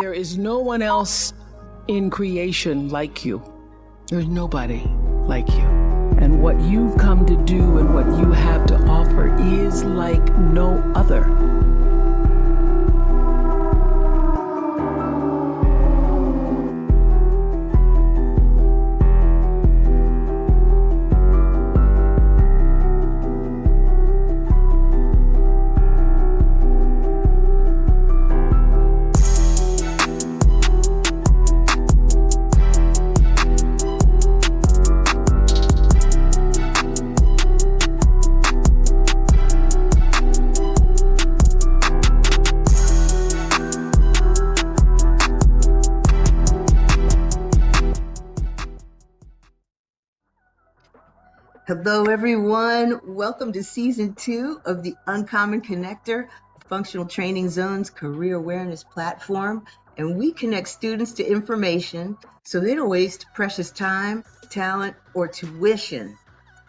There is no one else in creation like you. There's nobody like you. And what you've come to do and what you have to offer is like no other. Hello, everyone. Welcome to Season 2 of the Uncommon Connector, Functional Training Zone's career awareness platform. And we connect students to information so they don't waste precious time, talent, or tuition.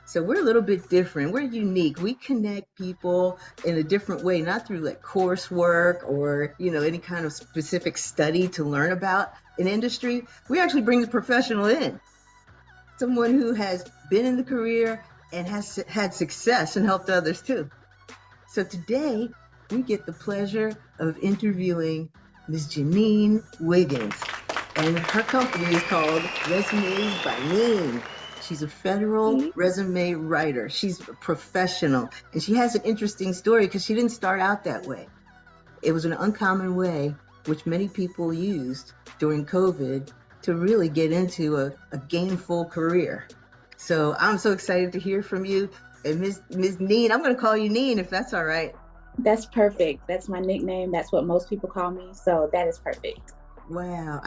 So we're a little bit different. We're unique. We connect people in a different way, not through like coursework or, any kind of specific study to learn about an industry. We actually bring the professional in. Someone who has been in the career and has had success and helped others too. So today we get the pleasure of interviewing Ms. Janine Wiggins, and her company is called Resumes by Janine. She's a federal resume writer. She's a professional, and she has an interesting story because she didn't start out that way. It was an uncommon way, which many people used during COVID to really get into a gainful career. So I'm so excited to hear from you. And Ms. Neen, I'm going to call you Neen if that's all right. That's perfect. That's my nickname. That's what most people call me. So that is perfect. Wow.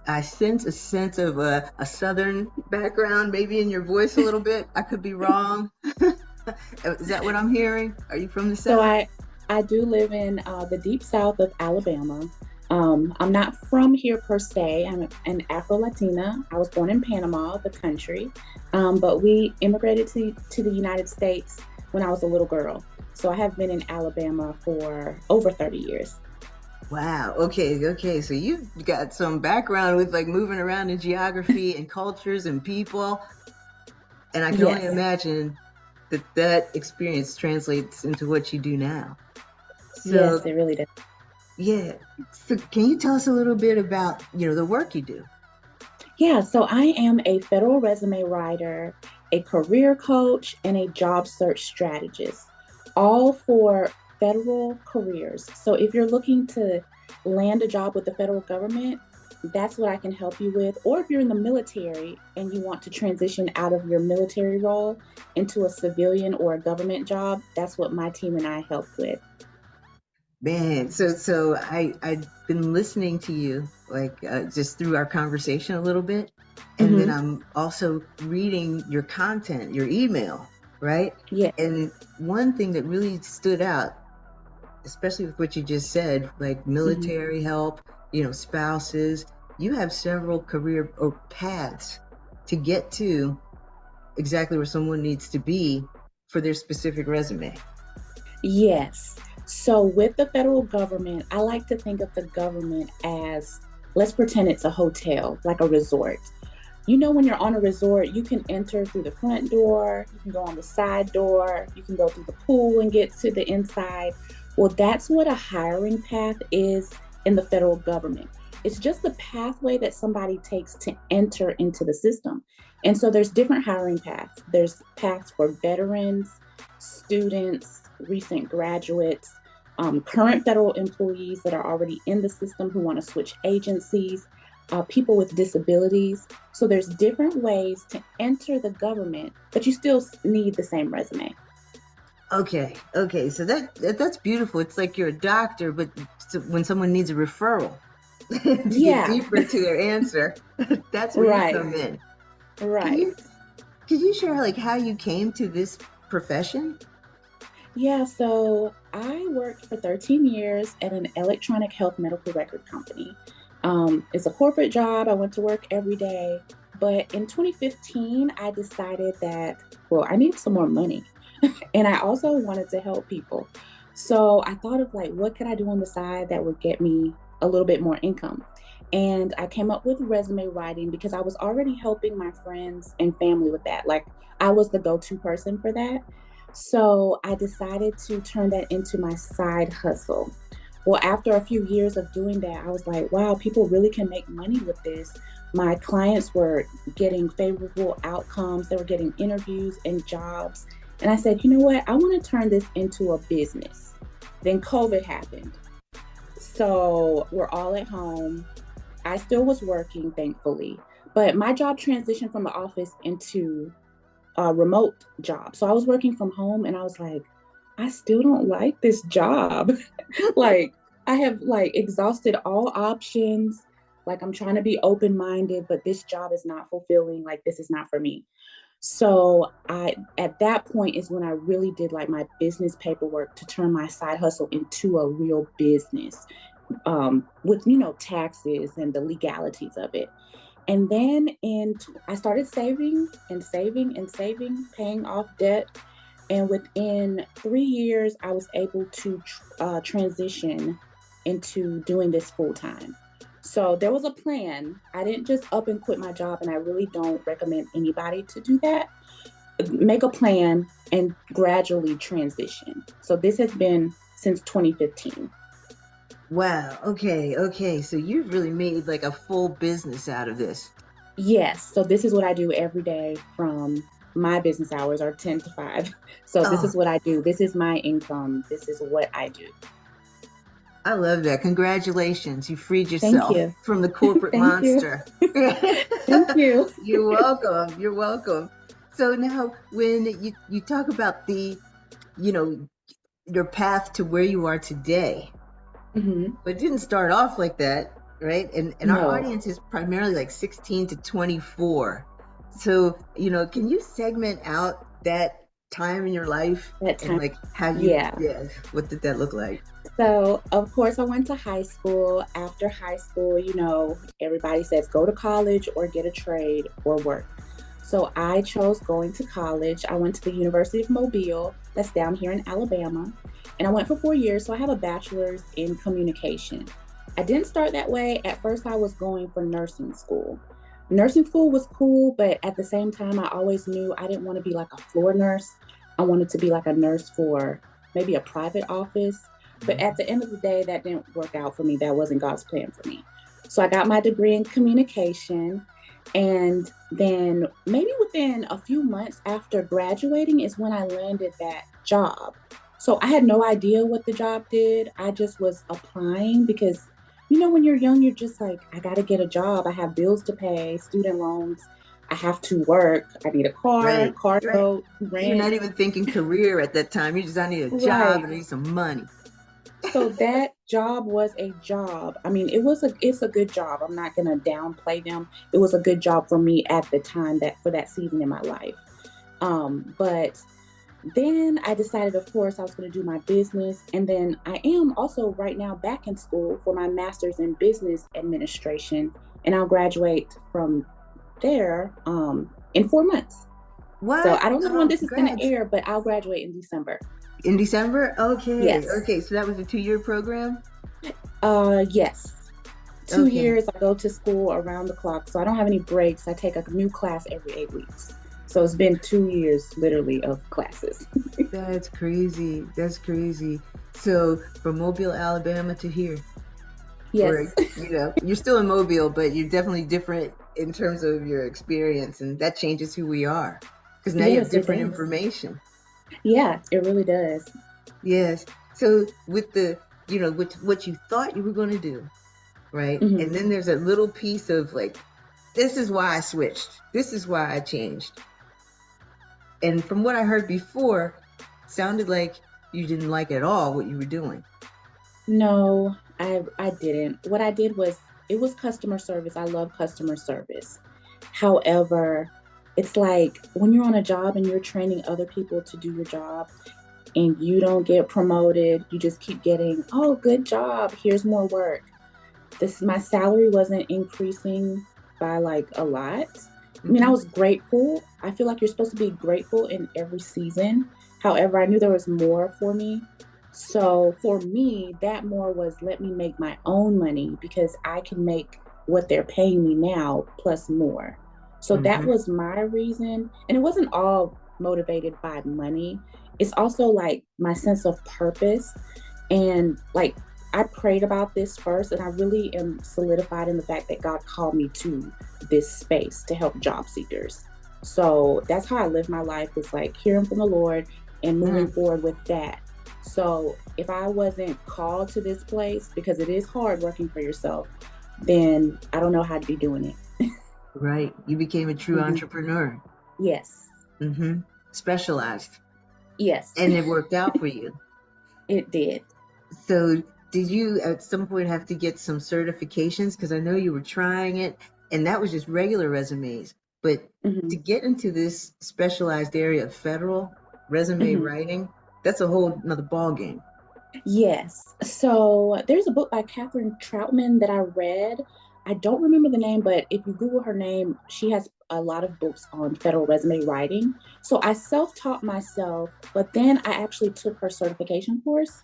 I sense a sense of a Southern background, maybe in your voice a little bit. I could be wrong. Is that what I'm hearing? Are you from the South? So I do live in the deep South of Alabama. I'm not from here per se. I'm an Afro-Latina. I was born in Panama, the country, but we immigrated to the United States when I was a little girl. So I have been in Alabama for over 30 years. Wow. Okay. So you've got some background with like moving around in geography and cultures and people. And I can only imagine that experience translates into what you do now. So, yes, it really does. Yeah. So can you tell us a little bit about, the work you do? Yeah. So I am a federal resume writer, a career coach, and a job search strategist, all for federal careers. So if you're looking to land a job with the federal government, that's what I can help you with. Or if you're in the military and you want to transition out of your military role into a civilian or a government job, that's what my team and I help with. Man, so I've been listening to you just through our conversation a little bit, and then I'm also reading your content, your email, right? Yeah. And one thing that really stood out, especially with what you just said, like military help, spouses, you have several career paths to get to exactly where someone needs to be for their specific resume. Yes. So with the federal government, I like to think of the government as, let's pretend it's a hotel, like a resort. When you're on a resort, you can enter through the front door, you can go on the side door, you can go through the pool and get to the inside. Well, that's what a hiring path is in the federal government. It's just the pathway that somebody takes to enter into the system. And so there's different hiring paths. There's paths for veterans, students, recent graduates, current federal employees that are already in the system who want to switch agencies, people with disabilities. So there's different ways to enter the government, but you still need the same resume. Okay. So that's beautiful. It's like you're a doctor, but when someone needs a referral to get deeper to their answer, that's where you come in. Right. Could you share how you came to this profession? Yeah, so I worked for 13 years at an electronic health medical record company. It's a corporate job. I went to work every day. But in 2015, I decided that, I needed some more money. And I also wanted to help people. So I thought of what could I do on the side that would get me a little bit more income. And I came up with resume writing because I was already helping my friends and family with that. Like I was the go-to person for that. So I decided to turn that into my side hustle. Well, after a few years of doing that, I was like, wow, people really can make money with this. My clients were getting favorable outcomes. They were getting interviews and jobs. And I said, you know what? I want to turn this into a business. Then COVID happened. So we're all at home. I still was working, thankfully, but my job transitioned from the office into a remote job. So I was working from home and I was like, I still don't like this job. Like I have like exhausted all options. Like I'm trying to be open-minded, but this job is not fulfilling. Like this is not for me. So I, at that point is when I really did like my business paperwork to turn my side hustle into a real business, with, you know, taxes and the legalities of it. And then I started saving and saving and saving, paying off debt. And within 3 years, I was able to transition into doing this full time. So there was a plan. I didn't just up and quit my job, and I really don't recommend anybody to do that. Make a plan and gradually transition. So this has been since 2015. Wow. Okay. Okay. So you've really made like a full business out of this. Yes. So this is what I do every day from my business hours are 10 to 5. So this Oh, is what I do. This is my income. This is what I do. I love that. Congratulations. You freed Thank yourself you. from the corporate Thank you. monster. Thank you. You're welcome. You're welcome. So now when you talk about the, you know, your path to where you are today, Hmm. but it didn't start off like that, right? And our No, audience is primarily like 16 to 24. So, you know, can you segment out that time in your life that and time. like how you, Yeah. yeah, what did that look like? So, of course, I went to high school. After high school, you know, everybody says go to college or get a trade or work. So, I chose going to college. I went to the University of Mobile, that's down here in Alabama, and I went for 4 years. So, I have a bachelor's in communication. I didn't start that way. At first, I was going for nursing school. Nursing school was cool, but at the same time, I always knew I didn't want to be like a floor nurse. I wanted to be like a nurse for maybe a private office. But at the end of the day, that didn't work out for me. That wasn't God's plan for me. So I got my degree in communication. And then maybe within a few months after graduating is when I landed that job. So I had no idea what the job did. I just was applying because, you know, when you're young, you're just like, I got to get a job. I have bills to pay, student loans. I have to work. I need a Right, car right. note, You're not rent. even thinking career at that time. You just, I need a job Right. and I need some money. So that job was a job. I mean, it's a good job. I'm not gonna downplay them. It was a good job for me at the time that for that season in my life. But then I decided, of course, I was going to do my business. And then I am also right now back in school for my master's in business administration. And I'll graduate from there in 4 months. So What? I don't know when Oh, this is going to congrats. air, but I'll graduate in December. In December? Okay. Yes. Okay. So that was a 2-year program? Yes. two Okay. years, I go to school around the clock. So I don't have any breaks. I take a new class every 8 weeks. So it's been 2 years literally of classes. That's crazy. That's crazy. So from Mobile, Alabama to here, Yes. or, you know, you're still in Mobile, but you're definitely different in terms of your experience. And that changes who we are because now you have Yes, it different does. information. Yeah, it really does. Yes. So with the, you know, what you thought you were going to do, right? And Hmm. then there's a little piece of like, this is why I switched. This is why I changed. And from what I heard before, sounded like you didn't like at all what you were doing. No, I didn't. What I did was it was customer service. I love customer service. However, it's like when you're on a job and you're training other people to do your job and you don't get promoted, you just keep getting, oh, good job. Here's more work. My salary wasn't increasing by like a lot. I mean, I Okay. was grateful. I feel like you're supposed to be grateful in every season. However, I knew there was more for me. So for me, that more was let me make my own money because I can make what they're paying me now plus more. So that Hmm. was my reason. And it wasn't all motivated by money. It's also like my sense of purpose. And like I prayed about this first, and I really am solidified in the fact that God called me to this space to help job seekers. So that's how I live my life, is like hearing from the Lord and moving forward with that. So if I wasn't called to this place, because it is hard working for yourself, then I don't know how to be doing it. Right. You became a true Mhm. entrepreneur. Yes. Hmm. Specialized. Yes, And it worked out for you. it did. So did you at some point have to get some certifications? Because I know you were trying it, and that was just regular resumes. But to Mhm. get into this specialized area of federal resume Mhm. writing, that's a whole another ball game. Yes. So there's a book by Catherine Troutman that I read. I don't remember the name, but if you Google her name, she has a lot of books on federal resume writing. So I self taught myself, but then I actually took her certification course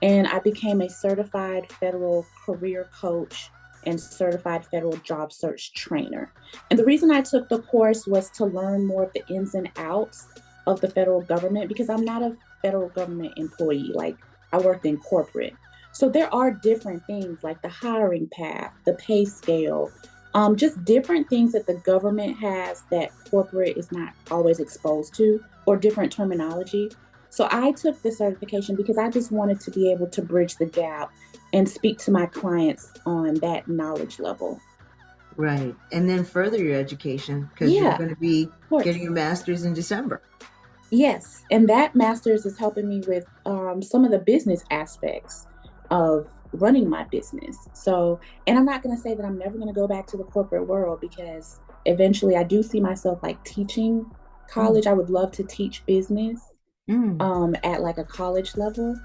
and I became a certified federal career coach and certified federal job search trainer. And the reason I took the course was to learn more of the ins and outs of the federal government because I'm not a federal government employee. Like I worked in corporate. So there are different things like the hiring path, the pay scale, just different things that the government has that corporate is not always exposed to, or different terminology. So I took the certification because I just wanted to be able to bridge the gap and speak to my clients on that knowledge level. Right. And then further your education because you're Yeah, going to be of course. getting your master's in December. Yes, and that master's is helping me with some of the business aspects of running my business. So, and I'm not going to say that I'm never going to go back to the corporate world because eventually I do see myself like teaching Mm, college. I would love to teach business mm. at like a college level.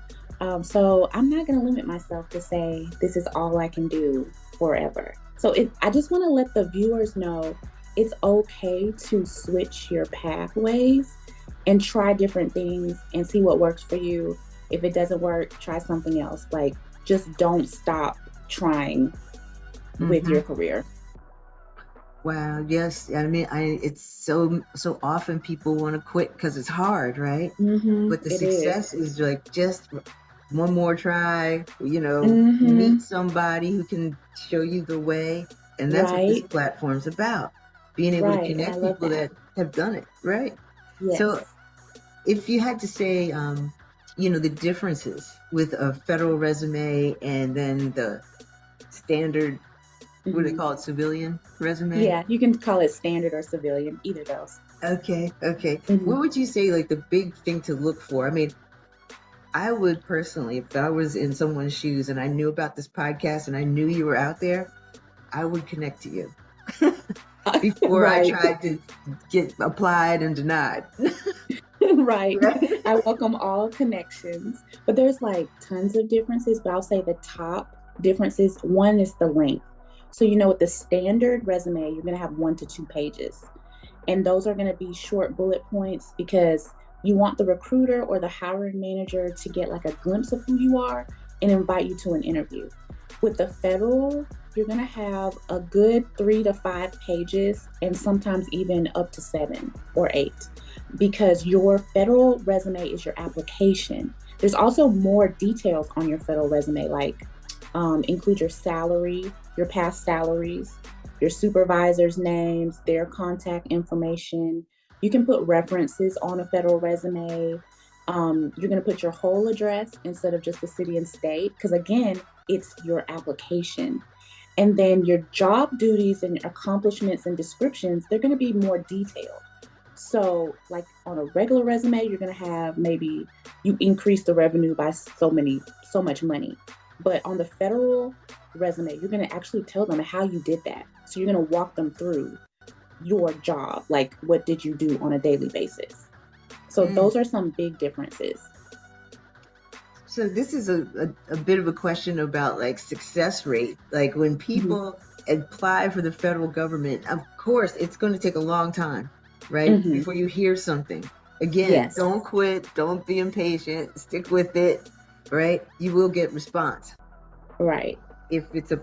So I'm not going to limit myself to say this is all I can do forever. So I just want to let the viewers know it's okay to switch your pathways and try different things and see what works for you. If it doesn't work, try something else. Like just don't stop trying with Hmm. your career. Wow. Yes. I mean, it's so often people want to quit because it's hard, right? But the It is. success is like just one more try, meet Mm-hmm. somebody who can show you the way. And that's what this Right. platform's about, being able to Right. And I connect love people that. that have done it, right? So Yes. if you had to say, the differences with a federal resume and then the standard, what do they Mm-hmm. call it, civilian resume? Yeah, you can call it standard or civilian, either of those. Okay, okay. Hmm. What would you say, like, the big thing to look for? I mean, I would personally, if I was in someone's shoes and I knew about this podcast and I knew you were out there, I would connect to you before I Right, tried to get applied and denied. right. Right? I welcome all connections, but there's like tons of differences. But I'll say the top differences, one is the length. So, with the standard resume, you're going to have 1 to 2 pages. And those are going to be short bullet points because you want the recruiter or the hiring manager to get like a glimpse of who you are and invite you to an interview. With the federal, you're going to have a good 3 to 5 pages and sometimes even up to 7 or 8 because your federal resume is your application. There's also more details on your federal resume, like include your salary, your past salaries, your supervisor's names, their contact information. You can put references on a federal resume. You're going to put your whole address instead of just the city and state, because again, it's your application. And then your job duties and accomplishments and descriptions, they're going to be more detailed. So, like on a regular resume, you're going to have maybe you increase the revenue by so much money. But on the federal resume, you're going to actually tell them how you did that. So, you're going to walk them through your job, like what did you do on a daily basis. So, Mm. those are some big differences. So this is a bit of a question about like success rate. Like when Mhm. people apply for the federal government, of course, it's going to take a long time, right? Mhm. Before you hear something. Again, Yes. don't quit, don't be impatient, stick with it. right? You will get response. Right. If it's a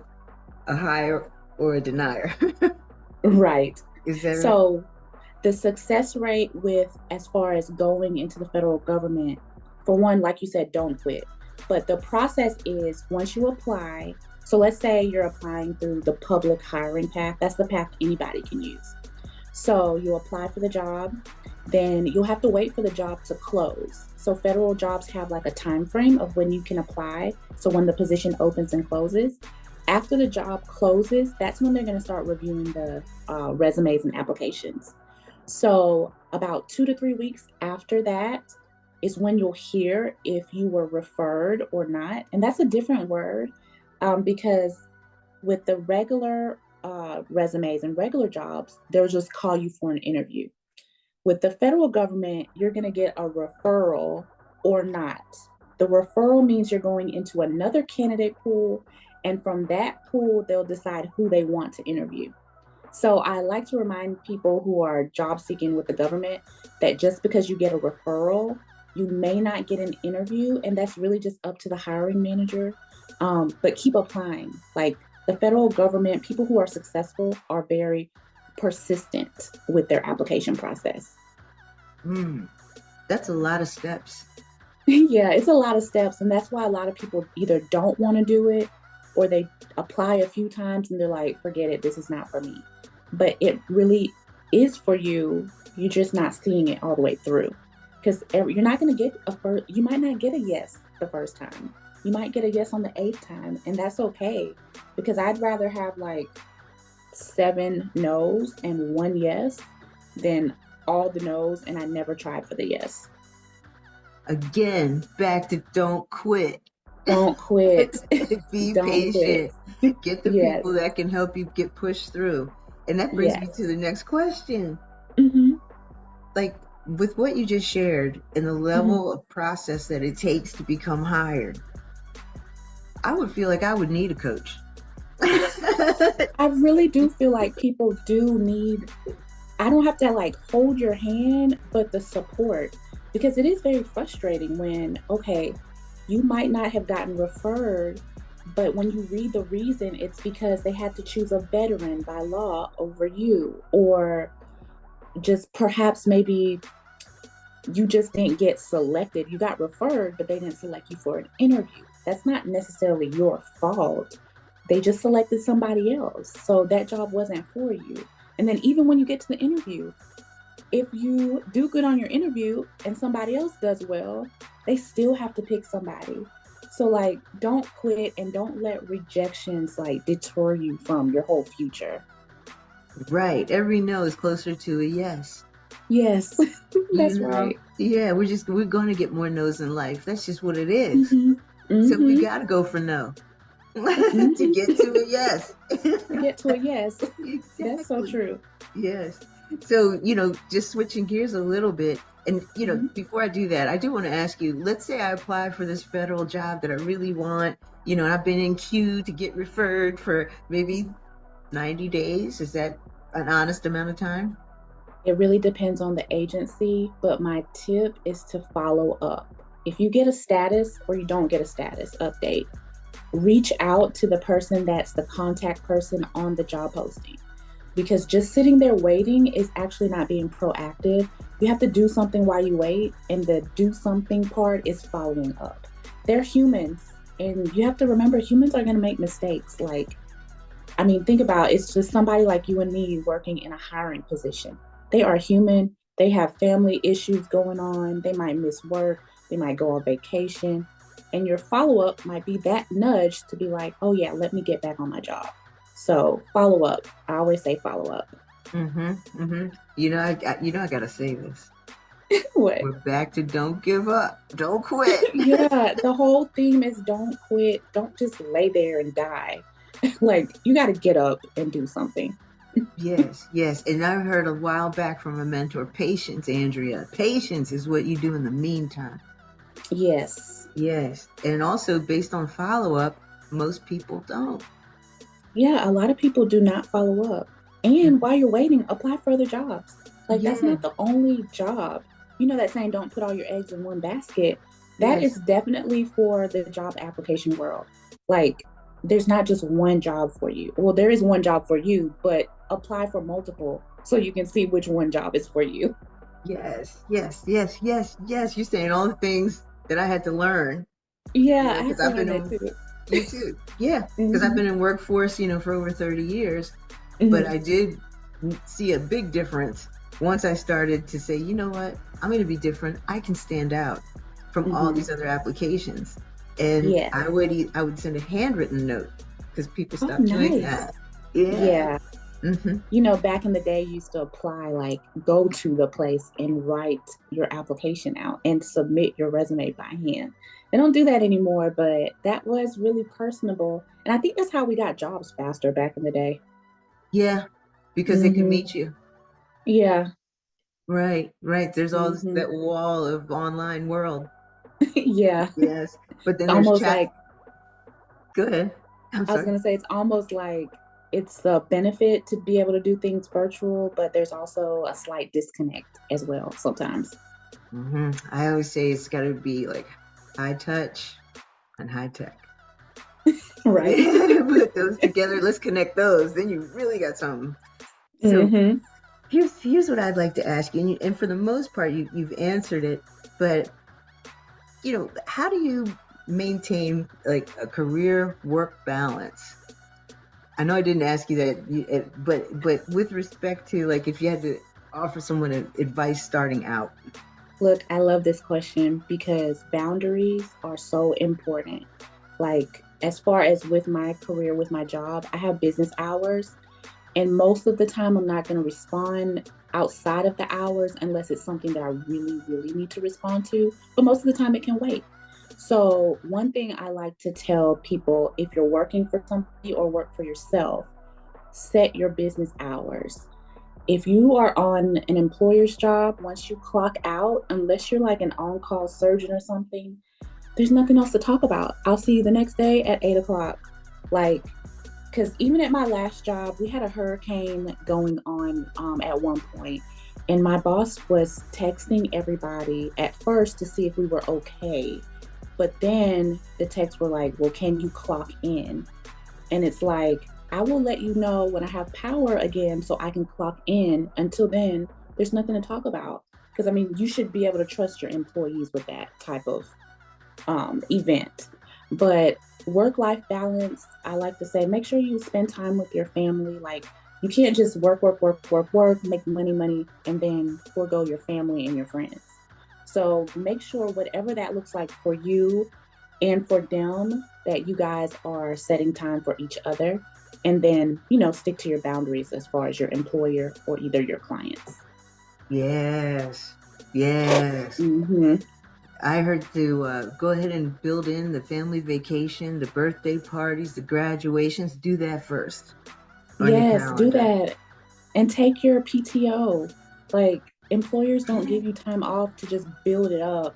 hire or a denier. Right. Is that right? So the success rate with as far as going into the federal government, for one, like you said, don't quit. But the process is once you apply, so let's say you're applying through the public hiring path, that's the path anybody can use. So you apply for the job, then you'll have to wait for the job to close. So federal jobs have like a time frame of when you can apply. So when the position opens and closes, after the job closes, that's when they're going to start reviewing the resumes and applications. So about 2 to 3 weeks after that is when you'll hear if you were referred or not. And that's a different word because with the regular resumes and regular jobs, they'll just call you for an interview. With the federal government, you're going to get a referral or not. The referral means you're going into another candidate pool, and from that pool, they'll decide who they want to interview. So I like to remind people who are job seeking with the government that just because you get a referral, you may not get an interview, and that's really just up to the hiring manager. But keep applying. Like the federal government, people who are successful are very persistent with their application process. That's a lot of steps. Yeah, it's a lot of steps. And that's why a lot of people either don't want to do it or they apply a few times and they're like, forget it, this is not for me. But it really is for you. You're just not seeing it all the way through. Because you're not going to get you might not get a yes the first time. You might get a yes on the 8th time, and that's okay. Because I'd rather have like 7 no's and 1 yes than all the no's and I never tried for the yes. Again, back to don't quit. Don't quit. Be Don't patient. quit. Get the Yes. people that can help you get pushed through. And that brings me to the next question. Like with what you just shared and the level of process that it takes to become hired, I would feel like I would need a coach. I really do feel like people do need, I don't have to like hold your hand, but the support, because it is very frustrating when, okay, you might not have gotten referred, but when you read the reason, it's because they had to choose a veteran by law over you, or just perhaps maybe you just didn't get selected. You got referred, but they didn't select you for an interview. That's not necessarily your fault. They just selected somebody else. So that job wasn't for you. And then even when you get to the interview, if you do good on your interview and somebody else does well, they still have to pick somebody. So like, don't quit and don't let rejections like deter you from your whole future. Right. Every no is closer to a yes. Yes, that's right. Yeah, we're going to get more no's in life. That's just what it is. So we got to go for no to get to a yes. To get to a yes. Exactly. That's so true. Yes. So, just switching gears a little bit. And, before I do that, I do want to ask you, let's say I apply for this federal job that I really want, and I've been in queue to get referred for maybe 90 days. Is that an honest amount of time? It really depends on the agency, but my tip is to follow up. If you get a status or you don't get a status update, reach out to the person that's the contact person on the job posting. Because just sitting there waiting is actually not being proactive. You have to do something while you wait, and the do something part is following up. They're humans, and you have to remember humans are going to make mistakes. Think about it, it's just somebody like you and me working in a hiring position. They are human. They have family issues going on. They might miss work. They might go on vacation. And your follow-up might be that nudge to be like, oh yeah, let me get back on my job. So follow up. I always say follow up. I got to say this. What? We're back to don't give up. Don't quit. Yeah, the whole theme is don't quit. Don't just lay there and die. You got to get up and do something. Yes. And I heard a while back from a mentor, patience, Andrea. Patience is what you do in the meantime. Yes. And also based on follow-up, most people don't. Yeah, a lot of people do not follow up. And while you're waiting, apply for other jobs. That's not the only job. You know that saying, don't put all your eggs in one basket. That Yes. is definitely for the job application world. Like, there's not just one job for you. Well, there is one job for you, but apply for multiple so you can see which one job is for you. Yes. Yes. Yes. Yes. Yes. You're saying all the things that I had to learn. Yeah, I had Because to I've learn been that in, too. you too. Yeah. Because I've Hmm. been in workforce, for over 30 years. But Hmm. I did see a big difference once I started to say, you know what, I'm going to be different. I can stand out from all Hmm. these other applications. And Yeah. I would send a handwritten note because people Oh, stopped doing nice. that. Yeah. Yeah. Hmm. Back in the day, you used to apply, like, go to the place and write your application out and submit your resume by hand. They don't do that anymore, but that was really personable. And I think that's how we got jobs faster back in the day. Yeah. Because they can Hmm. meet you. Yeah. Right. Right. There's all Hmm. that wall of online world. Yeah. Yes. But then there's Almost chat. like, Go ahead. I'm I was sorry. going to say, it's almost like it's a benefit to be able to do things virtual, but there's also a slight disconnect as well sometimes. I always say it's got to be like high touch and high tech. Right. Put those together. Let's connect those. Then you really got something. So Hmm. here's what I'd like to ask you, and for the most part, you've answered it. But how do you maintain like a career work balance? I know I didn't ask you that, but with respect to like if you had to offer someone advice starting out. Look, I love this question because boundaries are so important. Like, as far as with my career, with my job, I have business hours, and most of the time, I'm not going to respond outside of the hours unless it's something that I really, really need to respond to. But most of the time, it can wait. So, one thing I like to tell people, if you're working for somebody or work for yourself, set your business hours. If you are on an employer's job, once you clock out, unless you're like an on call surgeon or something, there's nothing else to talk about. I'll see you the next day at 8 o'clock. Like, because even at my last job, we had a hurricane going on at one point, and my boss was texting everybody at first to see if we were okay. But then the texts were like, well, can you clock in? And it's like, I will let you know when I have power again so I can clock in. Until then, there's nothing to talk about. Because I mean, you should be able to trust your employees with that type of event. But work life balance, I like to say, make sure you spend time with your family. Like, you can't just work, work, work, work, work, make money, money, and then forego your family and your friends. So make sure whatever that looks like for you and for them, that you guys are setting time for each other. And then, stick to your boundaries as far as your employer or either your clients. Yes, yes. Hmm. I heard to go ahead and build in the family vacation, the birthday parties, the graduations. Do that first on your Yes, do calendar. that. And take your PTO. Like, employers don't give you time off to just build it up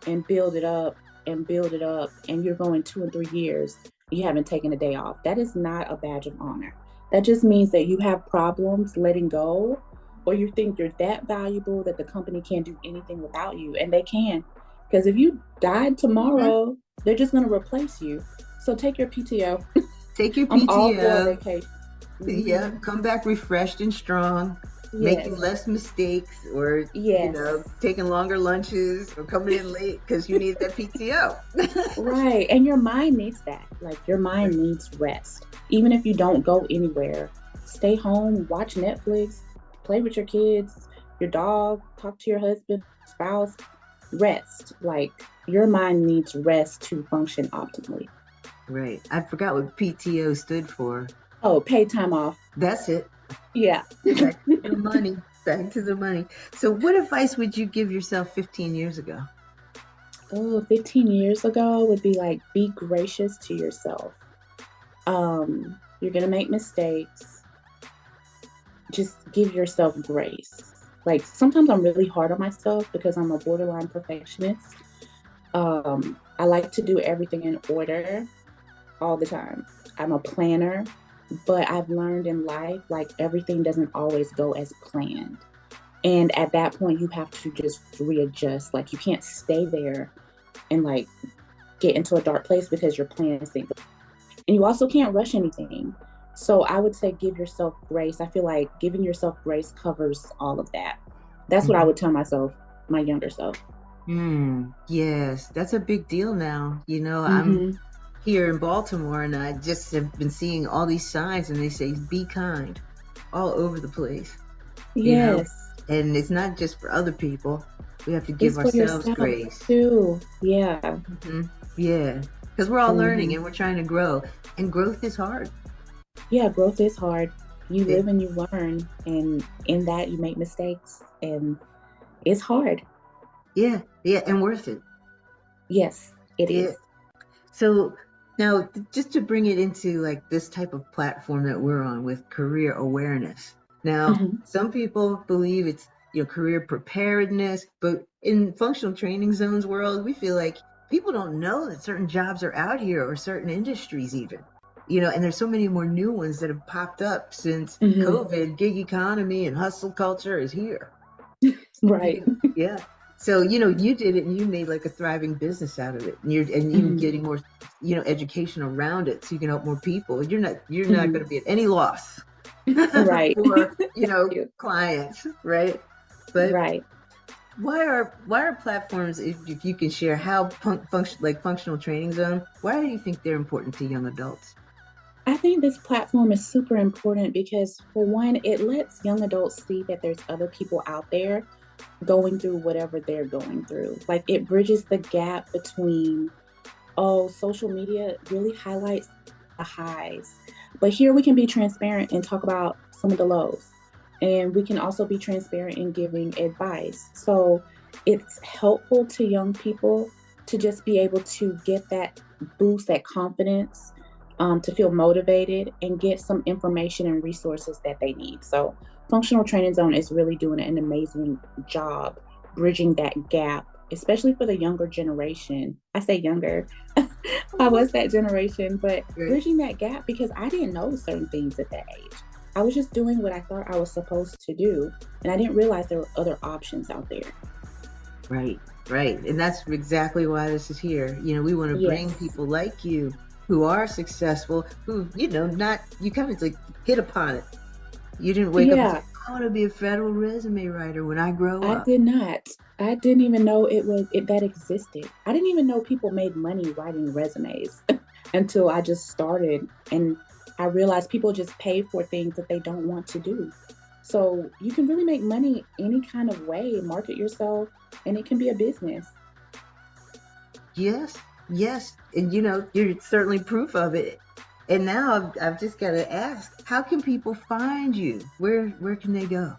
and build it up and build it up. And you're going 2 and 3 years. You haven't taken a day off. That is not a badge of honor. That just means that you have problems letting go, or you think you're that valuable that the company can't do anything without you. And they can. Because if you died Mhm. tomorrow, they're just going to replace you. So take your PTO. Take your I'm all for a PTO. vacation. Yeah, Hmm. come back refreshed and strong, making Yes. less mistakes, or Yes. taking longer lunches or coming in late because you need that PTO. Right. And your mind needs that. Like, your mind needs rest. Even if you don't go anywhere, stay home, watch Netflix, play with your kids, your dog, talk to your husband, spouse, rest. Like, your mind needs rest to function optimally. Right. I forgot what PTO stood for. Oh, paid time off. That's it. Yeah. Back to the money. Back to the money. So, what advice would you give yourself 15 years ago? Oh, 15 years ago would be like, be gracious to yourself. You're going to make mistakes. Just give yourself grace. Like, sometimes I'm really hard on myself because I'm a borderline perfectionist. I like to do everything in order all the time. I'm a planner, but I've learned in life, like, everything doesn't always go as planned. And at that point, you have to just readjust. Like, you can't stay there and like get into a dark place because your plan is single. And you also can't rush anything. So I would say give yourself grace. I feel like giving yourself grace covers all of that. That's what I would tell myself, my younger self. Yes, that's a big deal now. Mm-hmm. I'm here in Baltimore, and I just have been seeing all these signs, and they say be kind all over the place. Yes. And it's not just for other people. We have to It's give for ourselves yourself grace. too. Yeah. Yeah, because we're all learning and we're trying to grow, and growth is hard. Yeah, growth is hard. You live and you learn, and in that you make mistakes, and it's hard. Yeah, and worth it. Yes, it is. So now, just to bring it into like this type of platform that we're on with career awareness. Now, some people believe it's career preparedness, but in functional training zones world, we feel like people don't know that certain jobs are out here, or certain industries even. And there's so many more new ones that have popped up since COVID. Gig economy and hustle culture is here. Right. Yeah. So, you did it, and you made like a thriving business out of it, and you're getting more, education around it, so you can help more people. You're not going to be at any loss, right, for, clients, right? But right. Why are platforms, if you can share how functional training zone, why do you think they're important to young adults? I think this platform is super important because, for one, it lets young adults see that there's other people out there going through whatever they're going through. Like, it bridges the gap between, social media really highlights the highs, but here we can be transparent and talk about some of the lows. And we can also be transparent in giving advice. So it's helpful to young people to just be able to get that boost, that confidence, to feel motivated and get some information and resources that they need. So Functional Training Zone is really doing an amazing job bridging that gap, especially for the younger generation. I say younger. I was that generation, but bridging that gap, because I didn't know certain things at that age. I was just doing what I thought I was supposed to do, and I didn't realize there were other options out there. Right. And that's exactly why this is here. We want to bring people like you who are successful, who, you kind of like hit upon it. You didn't wake up and say, I want to be a federal resume writer when I grow up. I did not. I didn't even know that existed. I didn't even know people made money writing resumes until I just started, and I realized people just pay for things that they don't want to do. So you can really make money any kind of way, market yourself, and it can be a business. Yes. And you're certainly proof of it. And now I've just got to ask, how can people find you? Where can they go?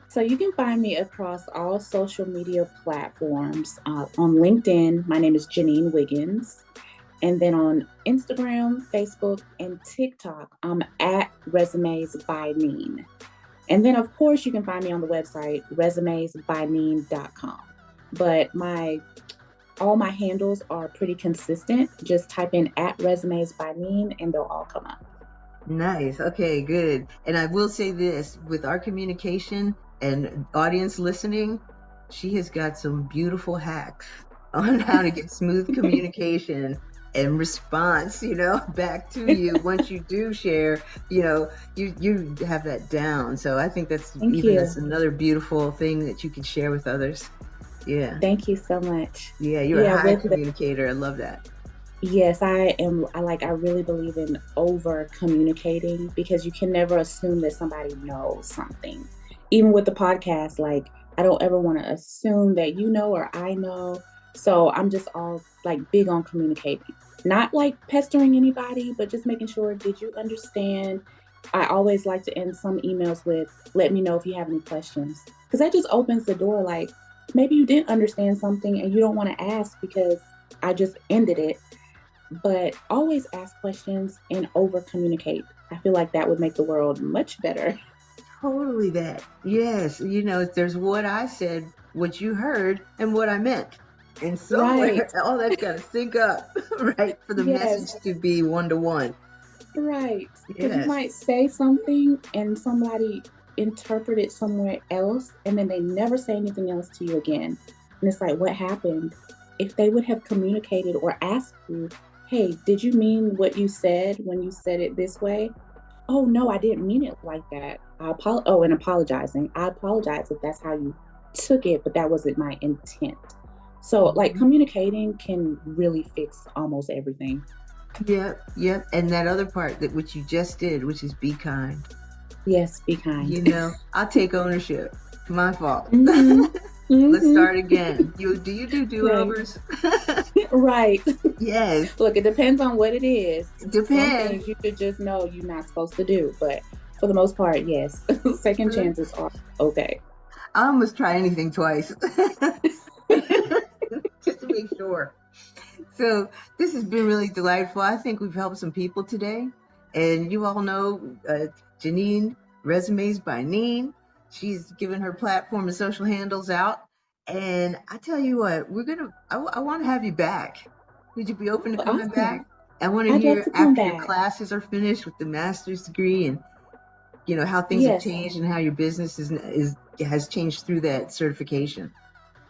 So you can find me across all social media platforms. On LinkedIn, my name is Janine Wiggins. And then on Instagram, Facebook, and TikTok, I'm at Resumes by Neen. And then, of course, you can find me on the website, resumesbyneen.com. But all my handles are pretty consistent. Just type in at Resumes by Neen and they'll all come up. Nice. Okay, good. And I will say this, with our communication and audience listening, she has got some beautiful hacks on how to get smooth communication and response, back to you once you do share, you have that down. So I think that's another beautiful thing that you can share with others. Yeah. Thank you so much. Yeah, you're a high communicator. I love that. Yes, I am. I really believe in over communicating, because you can never assume that somebody knows something. Even with the podcast, like, I don't ever want to assume that you know or I know. So I'm just all big on communicating. Not pestering anybody, but just making sure, did you understand? I always like to end some emails with, let me know if you have any questions. Because that just opens the door. Maybe you didn't understand something and you don't want to ask because I just ended it. But always ask questions and over communicate. I feel like that would make the world much better. Totally that. Yes. There's what I said, what you heard, and what I meant. And somewhere, all that's got to sync up, right? For the message to be one-to-one. Right. Because you might say something and somebody interpret it somewhere else, and then they never say anything else to you again. And it's like, what happened? if they would have communicated or asked you, hey, did you mean what you said when you said it this way? Oh, no, I didn't mean it like that. And apologizing. I apologize if that's how you took it, but that wasn't my intent. So, like, communicating can really fix almost everything. Yep. And that other part that which you just did, which is be kind. Yes, be kind. You know, I'll take ownership. My fault. Mm-hmm. Let's start again. Do you do do-overs? Right. Yes. Look, it depends on what it is. Depends. Some things you should just know you're not supposed to do, but for the most part, yes. Second chances are okay. I almost try anything twice. Just to make sure. So this has been really delightful. I think we've helped some people today. And you all know Janine, Resumes by Neen. She's given her platform and social handles out. And I tell you what, I want to have you back. Would you be open to coming back? I want to hear after your classes are finished with the master's degree and, you know, how things have changed and how your business has changed through that certification.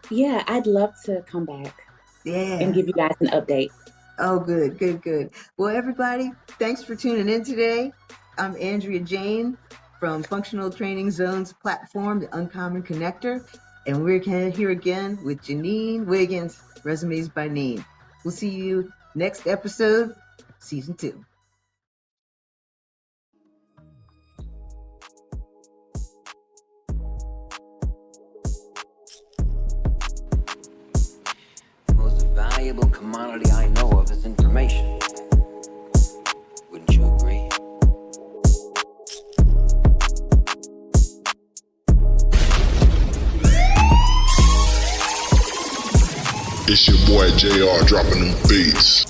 Yeah, I'd love to come back. Yeah. And give you guys an update. Oh, good. Well, everybody, thanks for tuning in today. I'm Andrea Jane from Functional Training Zones platform, the Uncommon Connector. And we're here again with Janine Wiggins, Resumes by Neen. We'll see you next episode, season 2. Valuable commodity I know of is information. Wouldn't you agree? It's your boy JR dropping them beats.